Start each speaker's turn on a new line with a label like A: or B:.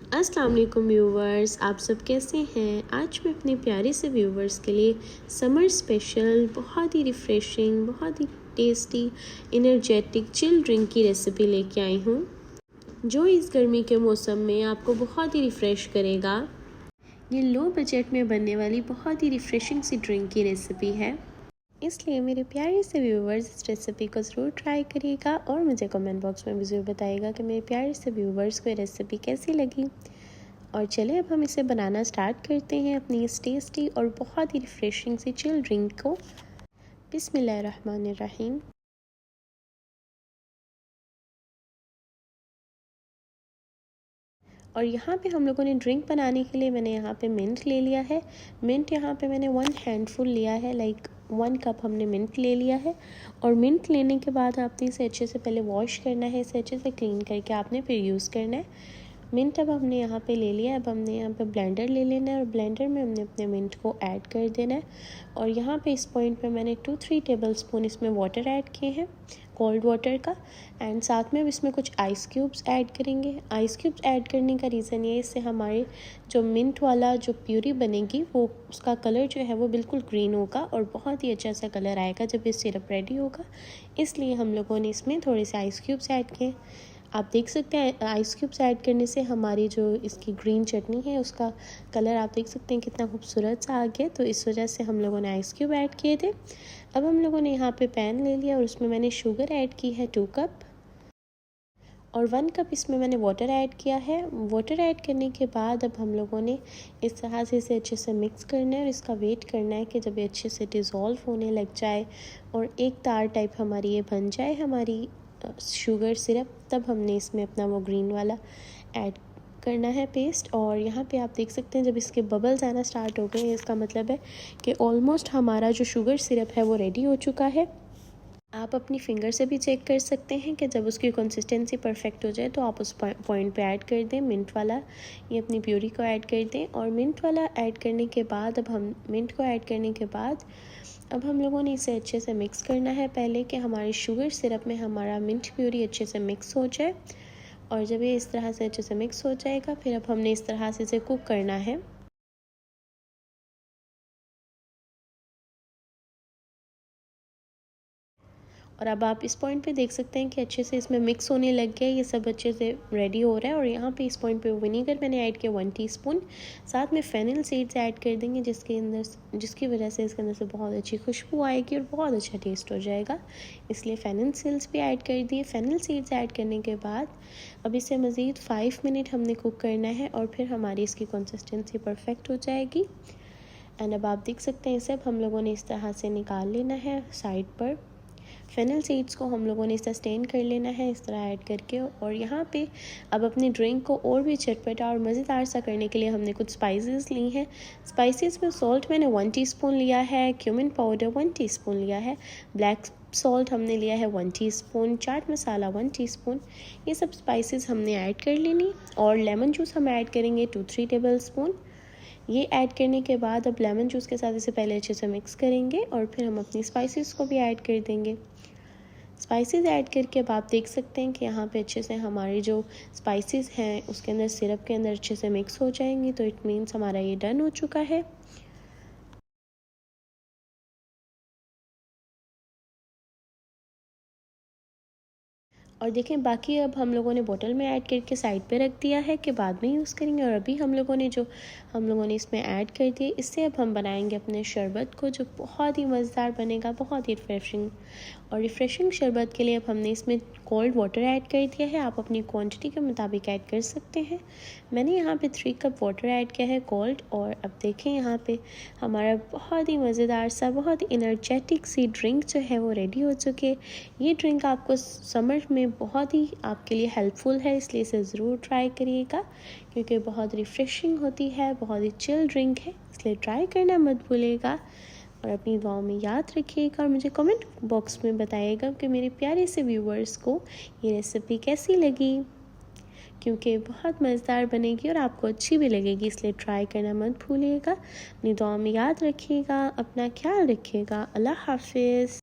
A: अस्सलाम वालेकुम व्यूवर्स, आप सब कैसे हैं। आज मैं अपने प्यारे से व्यूवर्स के लिए समर स्पेशल बहुत ही रिफ़्रेशिंग, बहुत ही टेस्टी, एनर्जेटिक चिल ड्रिंक की रेसिपी लेके आई हूँ, जो इस गर्मी के मौसम में आपको बहुत ही रिफ़्रेश करेगा। ये लो बजट में बनने वाली बहुत ही रिफ़्रेशिंग सी ड्रिंक की रेसिपी है, इसलिए मेरे प्यारे से व्यूवर्स इस रेसिपी को ज़रूर ट्राई करिएगा और मुझे कमेंट बॉक्स में भी ज़रूर बताइएगा कि मेरे प्यारे से व्यूवर्स को ये रेसिपी कैसी लगी। और चलिए अब हम इसे बनाना स्टार्ट करते हैं, अपनी इस टेस्टी और बहुत ही रिफ़्रेशिंग सी चिल ड्रिंक को। बिस्मिल्लाहिर्रहमानिर्रहीम। और यहाँ पे हम लोगों ने ड्रिंक बनाने के लिए मैंने यहाँ पे मिंट ले लिया है। मिंट यहाँ पे मैंने 1 हैंडफुल लिया है, लाइक 1 कप हमने मिंट ले लिया है। और मिंट लेने के बाद आपने इसे अच्छे से पहले वॉश करना है, इसे अच्छे से क्लीन करके आपने फिर यूज़ करना है। मिंट अब हमने यहाँ पे ले लिया है। अब हमने यहाँ पे ब्लेंडर ले लेना है और ब्लेंडर में हमने अपने मिंट को ऐड कर देना है। और यहाँ पे इस पॉइंट पे मैंने 2-3 टेबल स्पून इसमें वाटर ऐड किए हैं, कोल्ड वाटर का। एंड साथ में अब इसमें कुछ आइस क्यूब्स ऐड करेंगे। आइस क्यूब्स ऐड करने का रीज़न ये है, इससे हमारे जो मिंट वाला जो प्यूरी बनेगी वो उसका कलर जो है वो बिल्कुल ग्रीन होगा और बहुत ही अच्छा सा कलर आएगा जब ये सिरप रेडी होगा। इसलिए हम लोगों ने इसमें थोड़े से आइस क्यूब्स ऐड किए। आप देख सकते हैं आइस क्यूब्स ऐड करने से हमारी जो इसकी ग्रीन चटनी है उसका कलर आप देख सकते हैं कितना खूबसूरत सा आ गया, तो इस वजह से हम लोगों ने आइस क्यूब ऐड किए थे। अब हम लोगों ने यहाँ पे पैन ले लिया और उसमें मैंने शुगर ऐड की है 2 कप और 1 कप इसमें मैंने वाटर ऐड किया है। वाटर ऐड करने के बाद अब हम लोगों ने इस तरह से इसे अच्छे से मिक्स करना है और इसका वेट करना है कि जब ये अच्छे से डिज़ोल्व होने लग जाए और एक तार टाइप हमारी ये बन जाए हमारी शुगर सिरप, तब हमने इसमें अपना वो ग्रीन वाला ऐड करना है पेस्ट। और यहाँ पे आप देख सकते हैं जब इसके बबल्स आना स्टार्ट हो गए हैं, इसका मतलब है कि ऑलमोस्ट हमारा जो शुगर सिरप है वो रेडी हो चुका है। आप अपनी फिंगर से भी चेक कर सकते हैं कि जब उसकी कंसिस्टेंसी परफेक्ट हो जाए तो आप उस पॉइंट पे ऐड कर दें मिंट वाला, ये अपनी प्यूरी को ऐड कर दें। और मिंट वाला ऐड करने के बाद अब हम मिंट को ऐड करने के बाद अब हम लोगों ने इसे अच्छे से मिक्स करना है पहले कि हमारी शुगर सिरप में हमारा मिंट प्यूरी अच्छे से मिक्स हो जाए। और जब ये इस तरह से अच्छे से मिक्स हो जाएगा फिर अब हमने इस तरह से इसे कुक करना है। और अब आप इस पॉइंट पे देख सकते हैं कि अच्छे से इसमें मिक्स होने लग गया है, ये सब अच्छे से रेडी हो रहा है। और यहाँ पे इस पॉइंट पे विनीगर मैंने ऐड किया 1 टीस्पून, साथ में फेनिल सीड्स ऐड कर देंगे जिसकी वजह से इसके अंदर से बहुत अच्छी खुशबू आएगी और बहुत अच्छा टेस्ट हो जाएगा, इसलिए फेनिल सीड्स भी ऐड कर दिए। फेनिल सीड्स ऐड करने के बाद अब इसे मज़ीद 5 मिनट हमने कुक करना है और फिर हमारी इसकी कंसिस्टेंसी परफेक्ट हो जाएगी। एंड अब आप देख सकते हैं इसे अब हम लोगों ने इस तरह से निकाल लेना है साइड पर। फेनल सीड्स को हम लोगों ने इस तरह स्टेन कर लेना है इस तरह ऐड करके। और यहाँ पे अब अपनी ड्रिंक को और भी चटपटा और मज़ेदार सा करने के लिए हमने कुछ स्पाइसेस ली हैं। स्पाइसेस में सॉल्ट मैंने 1 टीस्पून लिया है, क्यूमिन पाउडर 1 टीस्पून लिया है, ब्लैक सॉल्ट हमने लिया है 1 टीस्पून, चाट मसाला 1 टीस्पून, ये सब स्पाइसेस हमने ऐड कर लेनी। और लेमन जूस हम ऐड करेंगे 2-3 टेबल स्पून। ये ऐड करने के बाद अब लेमन जूस के साथ इसे पहले अच्छे से मिक्स करेंगे और फिर हम अपनी स्पाइसेस को भी ऐड कर देंगे। स्पाइसेस ऐड करके अब आप देख सकते हैं कि यहाँ पे अच्छे से हमारी जो स्पाइसेस हैं उसके अंदर सिरप के अंदर अच्छे से मिक्स हो जाएंगी, तो इट मीन्स हमारा ये डन हो चुका है। और देखें बाकी अब हम लोगों ने बोतल में ऐड करके साइड पे रख दिया है कि बाद में यूज़ करेंगे। और अभी हम लोगों ने इसमें ऐड कर दिए, इससे अब हम बनाएंगे अपने शरबत को जो बहुत ही मज़ेदार बनेगा, बहुत ही रिफ्रेशिंग। और रिफ़्रेशिंग शरबत के लिए अब हमने इसमें कोल्ड वाटर ऐड कर दिया है, आप अपनी क्वांटिटी के मुताबिक ऐड कर सकते हैं। मैंने यहाँ पे 3 कप वाटर ऐड किया है कोल्ड। और अब देखें यहाँ पे हमारा बहुत ही मज़ेदार सा, बहुत ही एनर्जेटिक सी ड्रिंक जो है वो रेडी हो चुकी है। ये ड्रिंक आपको समर में बहुत ही आपके लिए हेल्पफुल है, इसलिए इसे ज़रूर ट्राई करिएगा क्योंकि बहुत रिफ़्रेशिंग होती है, बहुत ही चिल ड्रिंक है, इसलिए ट्राई करना मत भूलिएगा। और अपनी दुआओं में याद रखिएगा और मुझे कमेंट बॉक्स में बताइएगा कि मेरे प्यारे से व्यूवर्स को ये रेसिपी कैसी लगी, क्योंकि बहुत मज़ेदार बनेगी और आपको अच्छी भी लगेगी, इसलिए ट्राई करना मत भूलिएगा। अपनी दुआओं में याद रखिएगा, अपना ख्याल रखिएगा। अल्लाह हाफिज़।